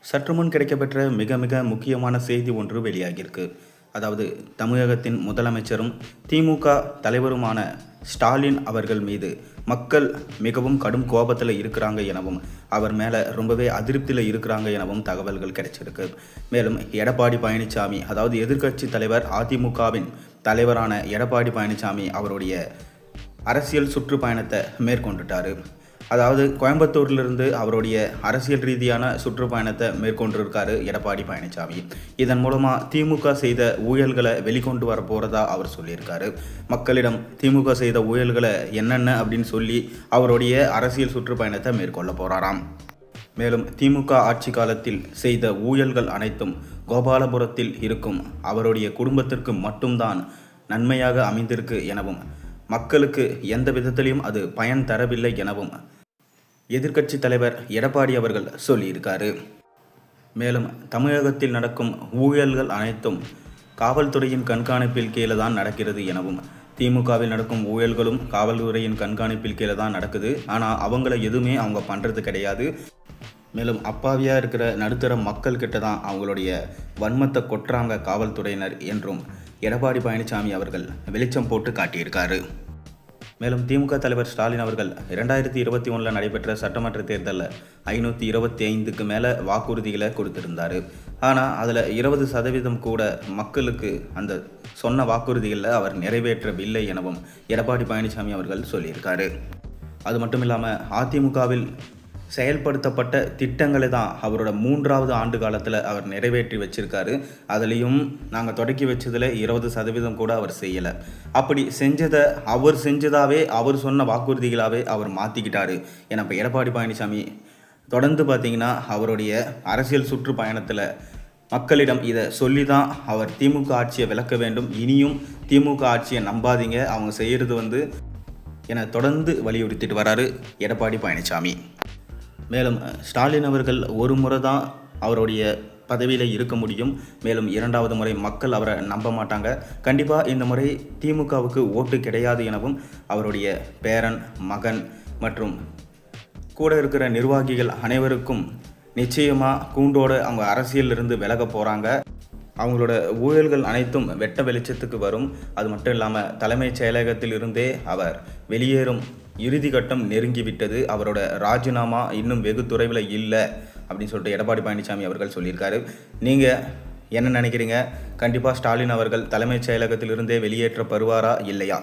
சற்றுமுன் கிடைக்கப்பெற்ற மிக மிக முக்கியமான செய்தி ஒன்று வெளியாகியிருக்கு. அதாவது தமிழகத்தின் முதலமைச்சரும் திமுக தலைவருமான ஸ்டாலின் அவர்கள் மீது மக்கள் மிகவும் கடும் கோபத்தில் இருக்கிறாங்க எனவும் அவர் மேலே ரொம்பவே அதிருப்தியில் இருக்கிறாங்க எனவும் தகவல்கள் கிடைச்சிருக்கு. மேலும் எடப்பாடி பழனிசாமி, அதாவது எதிர்க்கட்சி தலைவர் அதிமுகவின் தலைவரான எடப்பாடி பழனிசாமி அவருடைய அரசியல் சுற்றுப்பயணத்தை மேற்கொண்டுட்டார். அதாவது கோயம்புத்தூரிலிருந்து அவருடைய அரசியல் ரீதியான சுற்றுப்பயணத்தை மேற்கொண்டிருக்காரு எடப்பாடி பழனிசாமி. இதன் மூலமாக திமுக செய்த ஊழல்களை வெளிக்கொண்டு வர போகிறதா அவர் சொல்லியிருக்காரு. மக்களிடம் திமுக செய்த ஊழல்களை என்னென்ன அப்படின்னு சொல்லி அவருடைய அரசியல் சுற்றுப்பயணத்தை மேற்கொள்ள போகிறாராம். மேலும் திமுக ஆட்சி காலத்தில் செய்த ஊழல்கள் அனைத்தும் கோபாலபுரத்தில் இருக்கும் அவருடைய குடும்பத்திற்கு மட்டும்தான் நன்மையாக அமைந்திருக்கு எனவும் மக்களுக்கு எந்த விதத்திலையும் அது பயன் தரவில்லை எனவும் எதிர்க்கட்சி தலைவர் எடப்பாடி அவர்கள் சொல்லியிருக்காரு. மேலும் தமிழகத்தில் நடக்கும் ஊழல்கள் அனைத்தும் காவல்துறையின் கண்காணிப்பில் கீழே தான் நடக்கிறது எனவும் திமுகவில் நடக்கும் ஊழல்களும் காவல்துறையின் கண்காணிப்பில் கீழே தான் நடக்குது. ஆனால் அவங்கள எதுவுமே அவங்க பண்ணுறது கிடையாது. மேலும் அப்பாவியாக இருக்கிற நடுத்தர மக்கள் கிட்ட தான் அவங்களுடைய வன்மத்தை கொட்டுறாங்க காவல்துறையினர் என்றும் எடப்பாடி பழனிசாமி அவர்கள் வெளிச்சம் போட்டு காட்டியிருக்காரு. மேலும் திமுக தலைவர் ஸ்டாலின் அவர்கள் 2021 நடைபெற்ற சட்டமன்ற தேர்தலில் 525க்கு மேலே வாக்குறுதிகளை கொடுத்திருந்தார். ஆனால் அதில் 20% கூட மக்களுக்கு அந்த சொன்ன வாக்குறுதிகளில் அவர் நிறைவேற்றவில்லை எனவும் எடப்பாடி பழனிசாமி அவர்கள் சொல்லியிருக்காரு. அது மட்டும் இல்லாமல் அதிமுகவில் செயல்படுத்தப்பட்ட திட்டங்களை தான் அவரோட 3வது ஆண்டு காலத்தில் அவர் நிறைவேற்றி வச்சிருக்காரு. அதுலேயும் நாங்கள் தொடக்கி வச்சதில் 20% கூட அவர் செய்யலை. அப்படி செஞ்சதை அவர் செஞ்சதாகவே அவர் சொன்ன வாக்குறுதிகளாகவே அவர் மாற்றிக்கிட்டாரு. ஏன்னா இப்போ எடப்பாடி பழனிசாமி தொடர்ந்து பார்த்திங்கன்னா அவருடைய அரசியல் சுற்றுப்பயணத்தில் மக்களிடம் இதை சொல்லி தான் அவர் திமுக ஆட்சியை விளக்க வேண்டும், இனியும் திமுக ஆட்சியை நம்பாதீங்க, அவங்க செய்கிறது என தொடர்ந்து வலியுறுத்திட்டு வராரு எடப்பாடி பழனிசாமி. மேலும் ஸ்டாலின் அவர்கள் ஒரு முறை தான் அவருடைய பதவியில் இருக்க முடியும். மேலும் 2வது முறை மக்கள் அவரை நம்ப மாட்டாங்க. கண்டிப்பாக இந்த முறை திமுகவுக்கு ஓட்டு கிடையாது எனவும் அவருடைய பேரன், மகன் மற்றும் கூட இருக்கிற நிர்வாகிகள் அனைவருக்கும் நிச்சயமாக கூண்டோடு அவங்க அரசியலிருந்து விலக போகிறாங்க. அவங்களோட ஊழல்கள் அனைத்தும் வெட்ட வெளிச்சத்துக்கு வரும். அது மட்டும் இல்லாமல் தலைமைச் செயலகத்தில் இருந்தே அவர் வெளியேறும் இறுதி கட்டம் நெருங்கிவிட்டது. அவரோட ராஜினாமா இன்னும் வெகு தொலைவில் இல்லை அப்படின்னு சொல்லிட்டு எடப்பாடி பழனிசாமி அவர்கள் சொல்லியிருக்காரு. நீங்கள் என்ன நினைக்கிறீங்க? கண்டிப்பாக ஸ்டாலின் அவர்கள் தலைமைச் செயலகத்தில் இருந்தே வெளியேற்றப்படுவாரா இல்லையா?